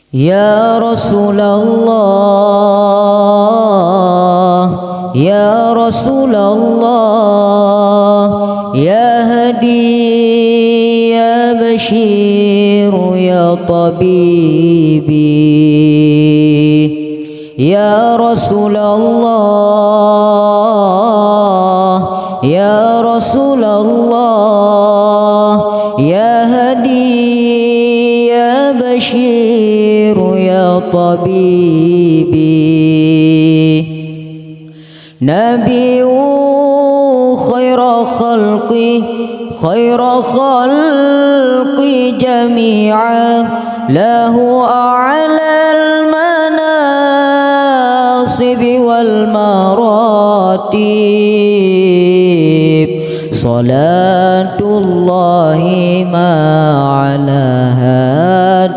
Ya Rasulullah, Ya Rasulullah, Ya Hadi, Ya Bashir, Ya Tabibi. Ya Rasulullah, Ya Rasulullah, Ya Hadi, Ya Bashir, Ya Tabibi. نبي خير خلق جميعا له أعلى المناصب والمراتب صلاة الله ما على هاد